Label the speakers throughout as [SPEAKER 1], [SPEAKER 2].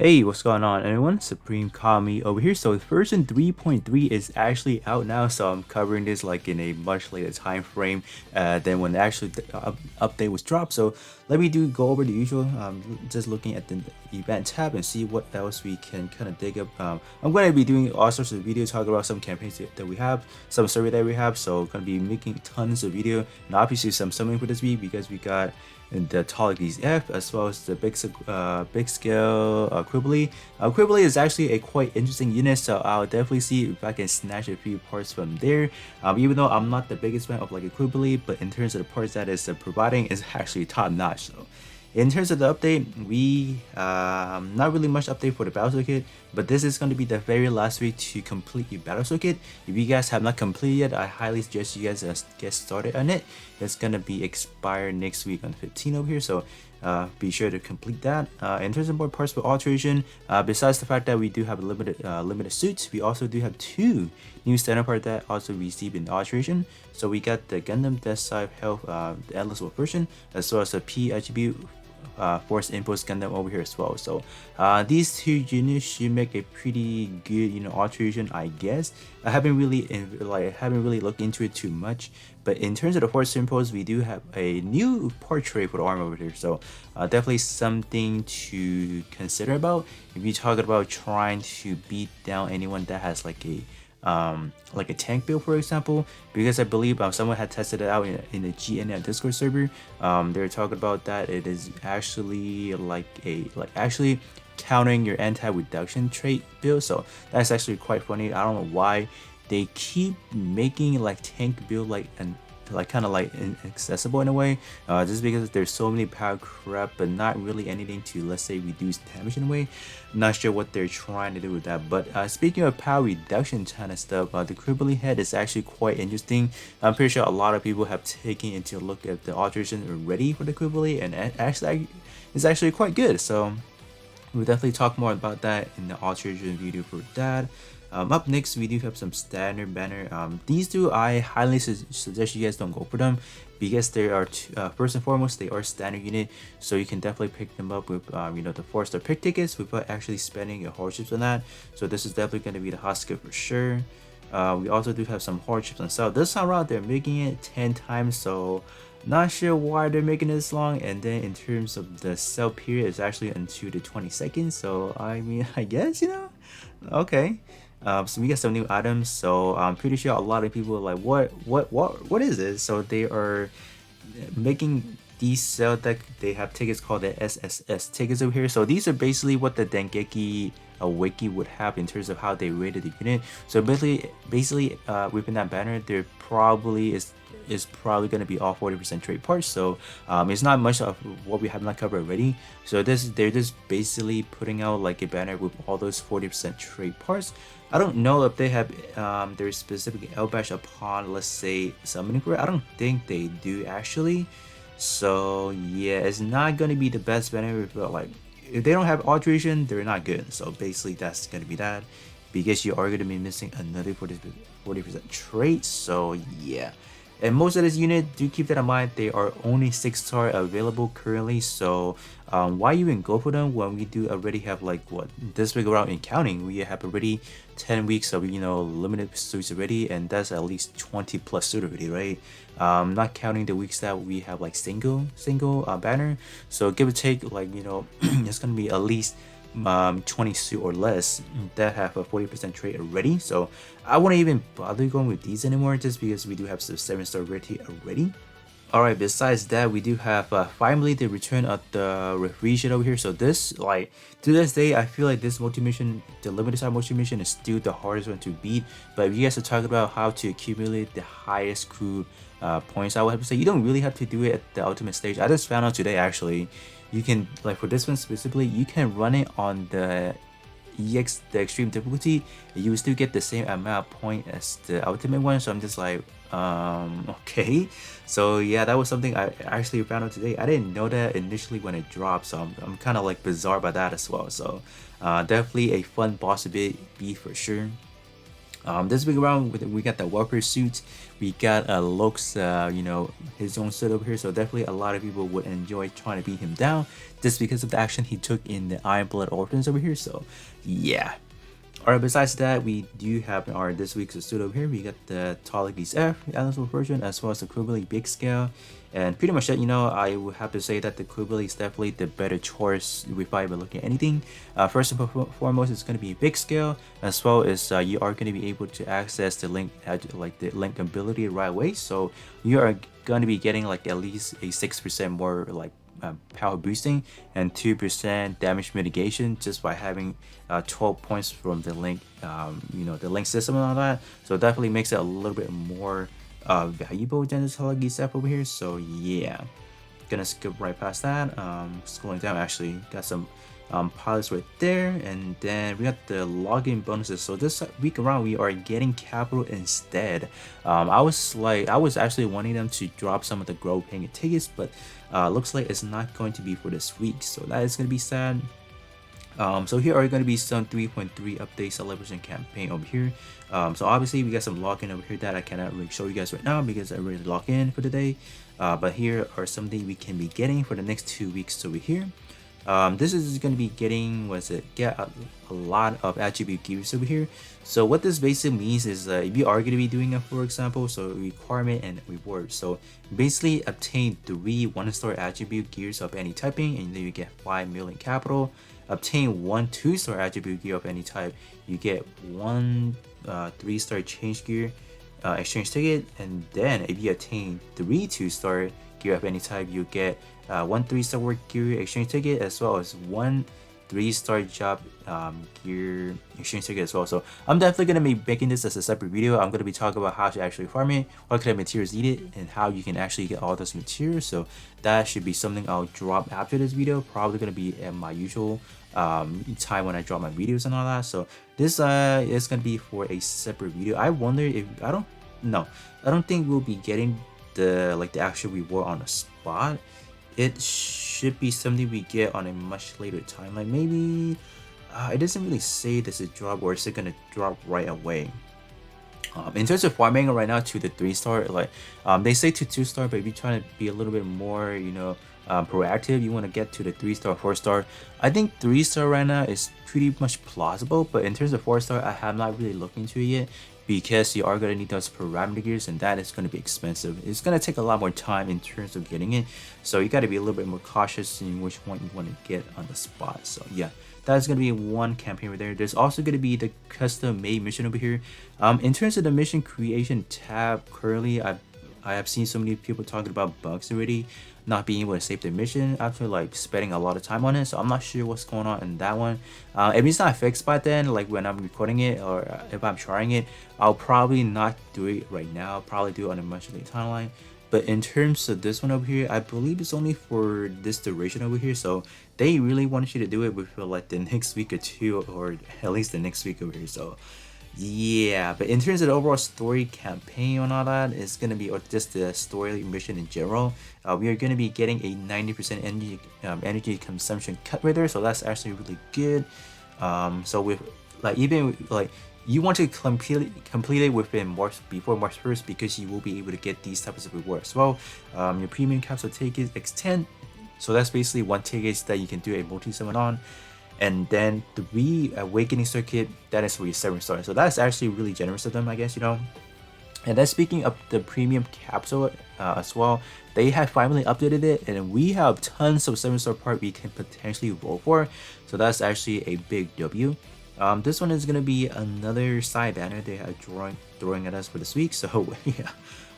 [SPEAKER 1] Hey, what's going on everyone? Supreme Kami over here. So version 3.3 is actually out now, so I'm covering this like in a much later time frame than when the actual update was dropped. So let me go over the usual, just looking at the event tab and see what else we can kind of dig up. I'm going to be doing all sorts of videos talking about some campaigns that we have, some survey that we have, so going to be making tons of video and obviously some summing for this week because we got the Toligies F as well as the big scale Quibbly. Quibbly is actually a quite interesting unit, so I'll definitely see if I can snatch a few parts from there. Even though I'm not the biggest fan of like a Quibbly, but in terms of the parts that is providing is actually top notch. So in terms of the update, we not really much update for the battle circuit, but this is going to be the very last week to complete your battle circuit. If you guys have not completed yet, I highly suggest you guys get started on it. It's going to be expired next week on 15 over here, so be sure to complete that. In terms of more parts for alteration, besides the fact that we do have a limited suits, we also do have two new standard parts that also received in alteration. So we got the Gundam Death Side Health, the Endless War version, as well as the P attribute Force Impulse Gundam over here as well. So these two units should make a pretty good alteration, I guess. I haven't really looked into it too much, but in terms of the Force Impulse, we do have a new portrait for the arm over here, so definitely something to consider about if you're talking about trying to beat down anyone that has like a tank build, for example, because I believe someone had tested it out in the GN Discord server. They're talking about that it is actually actually countering your anti-reduction trait build, so that's actually quite funny. I don't know why they keep making like tank build kind of inaccessible in a way, just because there's so many power crap but not really anything to, let's say, reduce damage in a way. Not sure what they're trying to do with that, but speaking of power reduction kind of stuff, the Crippling Head is actually quite interesting. I'm pretty sure a lot of people have taken into a look at the alteration already for the Crippling, and actually it's actually quite good, so we'll definitely talk more about that in the alteration video for that. Up next, we do have some standard banner. These two, I highly suggest you guys don't go for them because they are first and foremost, they are standard unit, so you can definitely pick them up with the 4-star pick tickets without actually spending your hardships on that. So this is definitely going to be the hot skill for sure. We also do have some hardships on sale. This time around, they're making it 10 times, so not sure why they're making it this long. And then in terms of the sell period, it's actually until the 22nd. So I mean, I guess okay. So we got some new items. So I'm pretty sure a lot of people are like, what is this? So they are making these sell deck. They have tickets called the SSS tickets over here. So these are basically what the Dengeki wiki would have in terms of how they rated the unit. So basically within that banner, there probably is probably going to be all 40% trade parts, so it's not much of what we have not covered already. So they're just basically putting out like a banner with all those 40% trade parts. I don't know if they have their specific L bash upon, let's say, summoning for it. I don't think they do actually. So yeah, it's not going to be the best banner, but like if they don't have alteration, they're not good. So basically that's going to be that, because you are going to be missing another 40% trait. So yeah. And most of this unit, do keep that in mind, they are only 6-star available currently, so why even go for them when we do already have like what this week around in counting, we have already 10 weeks of limited suits already, and that's at least 20 plus suit already, right? Not counting the weeks that we have like single banner, so give or take, like it's gonna be at least 20 suit or less that have a 40% trade already. So I wouldn't even bother going with these anymore, just because we do have some 7-star rarity already. Alright, besides that, we do have finally the return of the referee shit over here. So this, like, to this day, I feel like this multi-mission, the limited side multi-mission, is still the hardest one to beat. But if you guys are talking about how to accumulate the highest crew points, I would have to say you don't really have to do it at the ultimate stage. I just found out today actually, you can, like for this one specifically, you can run it on the the extreme difficulty, you will still get the same amount of point as the ultimate one. So I'm just like, okay. So yeah, that was something I actually found out today. I didn't know that initially when it dropped, so I'm kind of like bizarre by that as well. So definitely a fun boss to be for sure. This week around, we got the welfare suit. We got Lux, you know, his own suit over here. So definitely a lot of people would enjoy trying to beat him down just because of the action he took in the Iron Blood Orphans over here. So yeah. Alright, besides that, we do have our this week's suit over here. We got the Toletes F eligible version as well as the Quibbly Big Scale. And pretty much that, you know, I would have to say that the Quibbly is definitely the better choice if I were looking at anything. First and foremost, it's going to be a big scale, as well as you are going to be able to access the link, like the link ability right away. So you are going to be getting like at least a 6% more like power boosting and 2% damage mitigation just by having 12 points from the link, you know, the link system and all that. So it definitely makes it a little bit more valuable than the Telegis app over here. So yeah, gonna skip right past that. Scrolling down, actually got some pilots right there, and then we got the login bonuses. So this week around we are getting capital instead. I was actually wanting them to drop some of the grow paying tickets, but looks like it's not going to be for this week, so that is going to be sad. So here are going to be some 3.3 update celebration campaign over here. So obviously we got some login over here that I cannot really show you guys right now because I already logged in for the day. But here are something we can be getting for the next 2 weeks over here. This is going to be getting, get a lot of attribute gears over here. So what this basically means is if you are going to be doing it, for example, so requirement and reward. So basically obtain 3 1-star attribute gears of any typing and then you get 5 million capital. Obtain 1 2-star attribute gear of any type, you get 1 3-star change gear exchange ticket, and then if you obtain 3 2-star gear of any type, you get 1 3-star work gear exchange ticket as well as 1 3-star job gear exchange ticket as well. So I'm definitely going to be making this as a separate video. I'm going to be talking about how to actually farm it, what kind of materials needed, and how you can actually get all those materials. So that should be something I'll drop after this video, probably going to be at my usual time when I drop my videos and all that. So this is going to be for a separate video. I wonder if I don't think we'll be getting the actual reward on the spot. It should be something we get on a much later timeline. Maybe it doesn't really say there's a drop or is it gonna drop right away. In terms of farming right now to the 3-star, like they say to 2-star, but if you're trying to be a little bit more, you know, proactive, you want to get to the 3-star, 4-star. I think 3-star right now is pretty much plausible, but in terms of 4-star, I have not really looked into it yet because you are going to need those parameter gears and that is going to be expensive. It's going to take a lot more time in terms of getting it, so you got to be a little bit more cautious in which one you want to get on the spot. So yeah, that is going to be one campaign right there. There's also going to be the custom made mission over here. In terms of the mission creation tab, currently I have seen so many people talking about bugs already, not being able to save the mission after like spending a lot of time on it. So I'm not sure what's going on in that one. If it's not fixed by then, like when I'm recording it or if I'm trying it, I'll probably not do it right now. I'll probably do it on a much later timeline. But in terms of this one over here, I believe it's only for this duration over here. So they really want you to do it within like the next week or two, or at least the next week over here. So yeah, but in terms of the overall story campaign and all that, it's gonna be, or just the story mission in general, we are gonna be getting a 90% energy consumption cut right there. So that's actually really good. So with like even like you want to complete it within before March 1st because you will be able to get these types of rewards as well. Your premium capsule tickets extend, so that's basically 1 ticket that you can do a multi-summon on. And then 3 awakening circuit, that is for your 7-star. So that's actually really generous of them, I guess, you know. And then speaking of the premium capsule as well, they have finally updated it, and we have tons of 7-star part we can potentially roll for. So that's actually a big W. This one is gonna be another side banner they are throwing at us for this week. So yeah.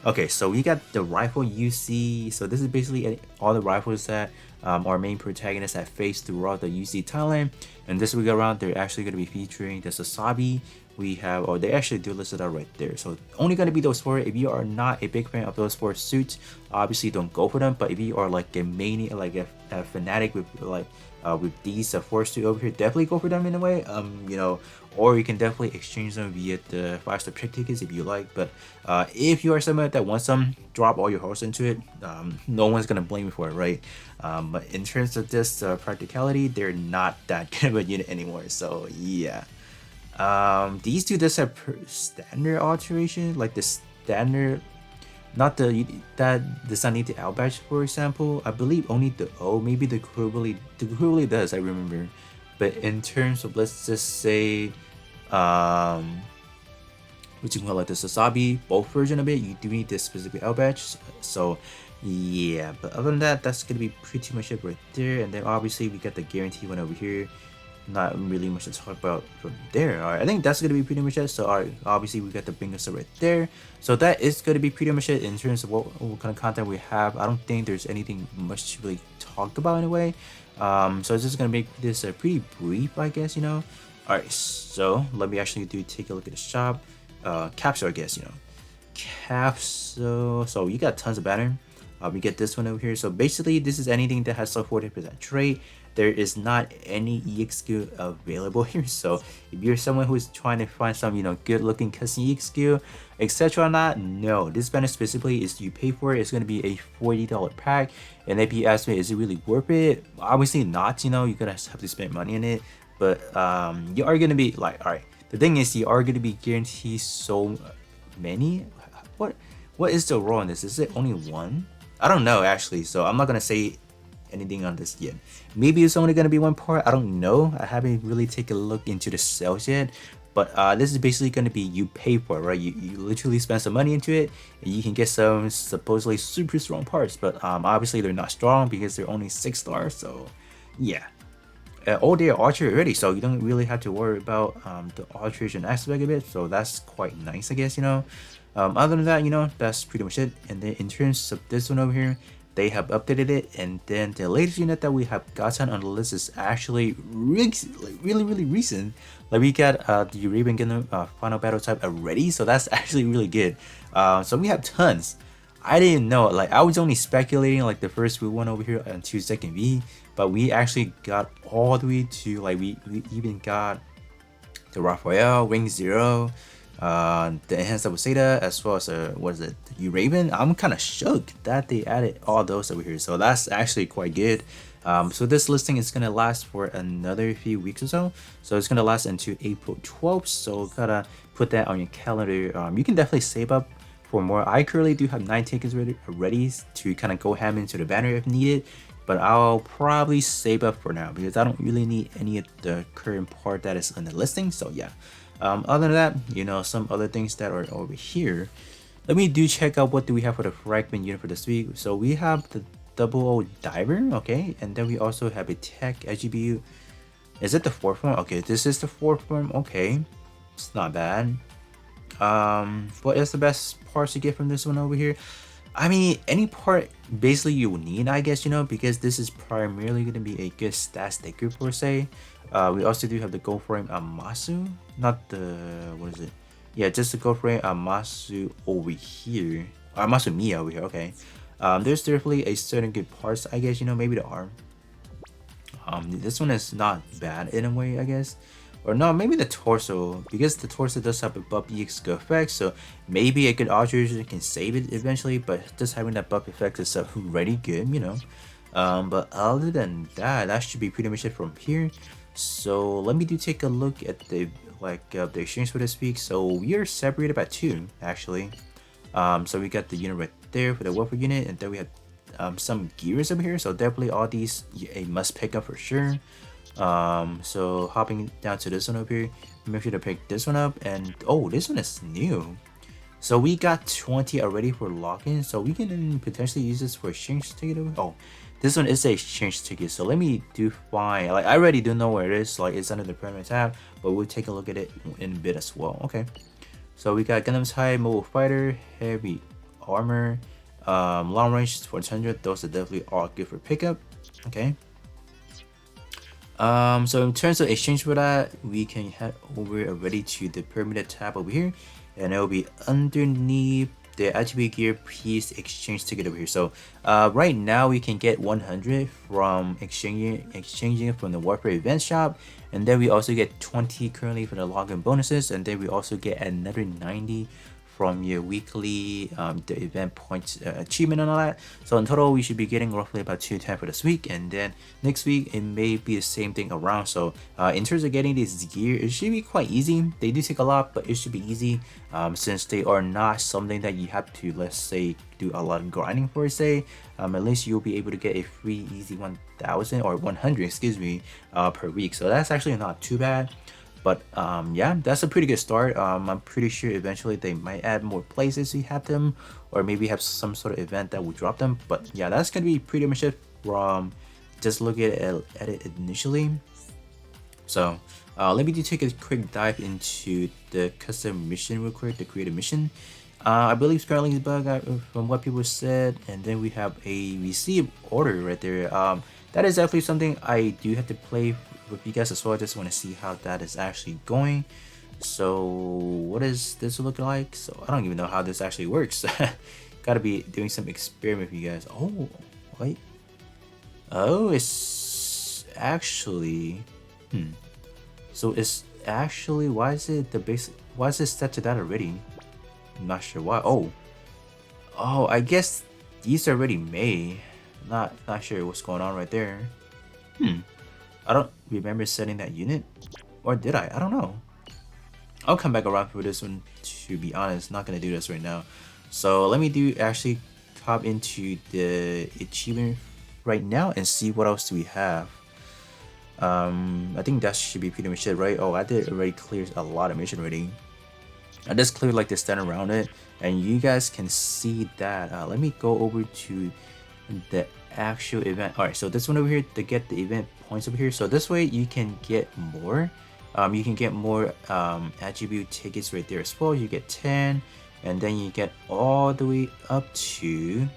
[SPEAKER 1] Okay, so we got the rifle UC. So this is basically all the rifles that our main protagonists have faced throughout the UC timeline. And this week around, they're actually going to be featuring the Sasabi. We have, or they actually do list it out right there. So only going to be those 4. If you are not a big fan of those 4 suits, obviously don't go for them. But if you are like a mania, like a fanatic with like with these 4 suits over here, definitely go for them in a way. You know, or you can definitely exchange them via the 5-star pick tickets if you like. But if you are someone that wants them, drop all your horse into it. No one's gonna blame you for it, right? But in terms of this practicality, they're not that good of a unit anymore. So yeah. These two does have standard alteration, like the standard, not the that does not need the L badge, for example. I believe only the O, maybe the Kuruli does, I remember. But in terms of, let's just say, um which you can call like the Sasabi both version of it, you do need this specific L badge. So yeah, but other than that, that's gonna be pretty much it right there. And then obviously we got the guarantee one over here. Not really much to talk about from there. All right, I think that's gonna be pretty much it. So all right, obviously we got the bingo stuff right there. So that is gonna be pretty much it in terms of what kind of content we have. I don't think there's anything much to really talk about in a way. So it's just gonna make this pretty brief, I guess, you know. All right, so let me actually take a look at the shop. Capsule, I guess, you know. Capsule. So you got tons of banner. We get this one over here. So basically, this is anything that has a 40% trait. There is not any EXQ available here. So if you're someone who is trying to find some, you know, good looking custom EXQ, etc. or not, no. This banner specifically is you pay for it. It's going to be a $40 pack. And if you ask me, is it really worth it? Obviously not. You know, you're gonna have to spend money on it. But you are gonna be like, all right. The thing is, you are gonna be guaranteed so many. What is the role in this? Is it only one? I don't know actually, so I'm not gonna say anything on this yet. Maybe it's only gonna be one part. I don't know. I haven't really taken a look into the sales yet. But this is basically gonna be you pay for it, right? You literally spend some money into it, and you can get some supposedly super strong parts. But obviously they're not strong because they're only 6 stars. So yeah. All day archer already, so you don't really have to worry about the alteration aspect of it. So that's quite nice, I guess, you know. Other than that, you know, that's pretty much it. And then in terms of this one over here, they have updated it, and then the latest unit that we have gotten on the list is actually really recent. Like we got the Arabian Gundam final battle type already, so that's actually really good. So we have tons. I didn't know, like I was only speculating like the first one over here until second V, but we actually got all the way to like we even got the Raphael, Ring Zero, the enhanced double Zeta, as well as what is it, the Raven. I'm kind of shook that they added all those over here, so that's actually quite good. So this listing is gonna last for another few weeks or so. So it's gonna last until April 12th. So gotta put that on your calendar. You can definitely save up for more. I currently do have 9 tickets ready to kind of go ham into the banner if needed, but I'll probably save up for now because I don't really need any of the current part that is in the listing. So yeah. Other than that, you know, some other things that are over here. Let me check out what do we have for the fragment unit for this week. So we have the double O diver, okay, and then we also have a tech SGBU. Is it the 4th form? Okay, this is the 4th form. Okay, it's not bad. What is the best parts to get from this one over here? I mean, any part basically you need, I guess, you know, because this is primarily going to be a good stat sticker per se. We also do have the gold frame Amasu, not the, what is it? Yeah, just the gold frame Amasu over here. Amasu Mia over here, okay. There's definitely a certain good parts, I guess, you know, maybe the arm. This one is not bad in a way, I guess. Or no, maybe the torso, because the torso does have a buff EX effect, so maybe a good alteration can save it eventually, but just having that buff effect is already good, you know. But other than that, that should be pretty much it from here. So let me take a look at the the exchange for this week. So we are separated by 2 actually. So we got the unit right there for the welfare unit, and then we have some gears over here. So definitely all these a must pick up for sure. So hopping down to this one over here, make sure to pick this one up. And oh, this one is new, so we got 20 already for lock-in, so we can potentially use this for exchange ticket. Oh, this one is a exchange ticket, so let me find, like I already do know where it is, like it's under the permanent tab, but we'll take a look at it in a bit as well. Okay, so we got Gundam's high mobile fighter, heavy armor, long range 400. Those are definitely all good for pickup. Okay. So in terms of exchange for that, we can head over already to the permanent tab over here, and it will be underneath the attribute gear piece exchange ticket over here. So right now we can get 100 from exchanging from the warfare event shop, and then we also get 20 currently for the login bonuses, and then we also get another 90 from your weekly the event points achievement and all that. So in total we should be getting roughly about 210 for this week, and then next week it may be the same thing around. So in terms of getting this gear, it should be quite easy. They do take a lot, but it should be easy since they are not something that you have to, let's say, do a lot of grinding for, say. At least you'll be able to get a free easy 1000 or 100, excuse me, per week. So that's actually not too bad. But yeah, that's a pretty good start. I'm pretty sure eventually they might add more places to have them, or maybe have some sort of event that will drop them. But yeah, that's gonna be pretty much it from just looking at it initially. So let me take a quick dive into the custom mission real quick, the creative mission. I believe Scarling's bug from what people said, and then we have a receive order right there. That is definitely something I do have to play with you guys as well. I just want to see how that is actually going. So what is this looking like? So I don't even know how this actually works. Gotta be doing some experiment with you guys. Oh wait, oh, it's actually so it's actually, why is it the basic, why is it set to that already? I'm not sure why. Oh, I guess these are already made. Not sure what's going on right there. I don't remember setting that unit, or did I? I don't know. I'll come back around for this one, to be honest. Not gonna do this right now. So let me actually hop into the achievement right now and see what else do we have. I think that should be pretty much it, right? Oh, I did already clear a lot of mission already. I just cleared like the stand around it, and you guys can see that. Let me go over to the actual event. All right, so this one over here, to get the event points over here, so this way you can get more. You can get more attribute tickets right there as well. You get 10, and then you get all the way up to,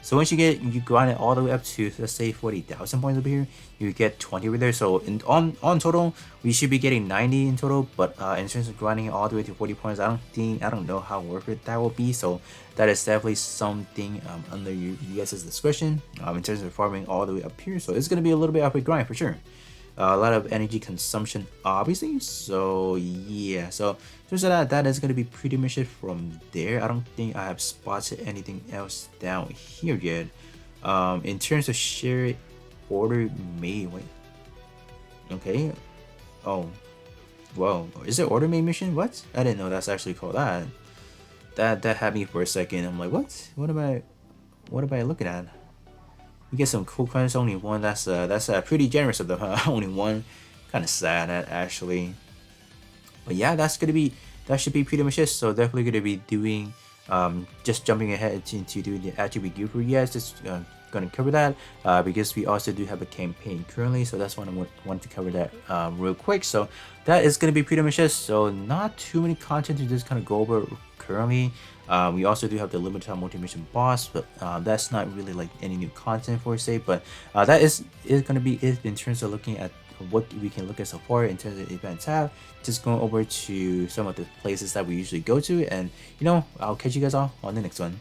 [SPEAKER 1] so once you grind it all the way up to, let's say, 40,000 points over here, you get 20 right there. So on total, we should be getting 90 in total. But in terms of grinding it all the way to 40 points, I don't know how worth it that will be. So that is definitely something under you guys' discretion in terms of farming all the way up here. So it's gonna be a little bit of a grind for sure. A lot of energy consumption, obviously. So yeah, so there's that is going to be pretty much it from there. I don't think I have spotted anything else down here yet. In terms of share order made, wait, okay, oh, whoa, is it order made mission? What? I didn't know that's actually called that. That had me for a second. I'm like, what am I looking at? You get some cool coins, only one. That's pretty generous of them, huh? Only one. Kind of sad, actually. But yeah, that should be pretty much it. So definitely gonna be doing, just jumping ahead into doing the attribute gear for you guys. Just gonna cover that because we also do have a campaign currently. So that's why I want to cover that real quick. So that is gonna be pretty much it. So not too many content to just kind of go over currently. We also do have the limited time multi-mission boss, but that's not really like any new content for say. But that is gonna be it in terms of looking at what we can look at so far in terms of events have. Just going over to some of the places that we usually go to, and I'll catch you guys all on the next one.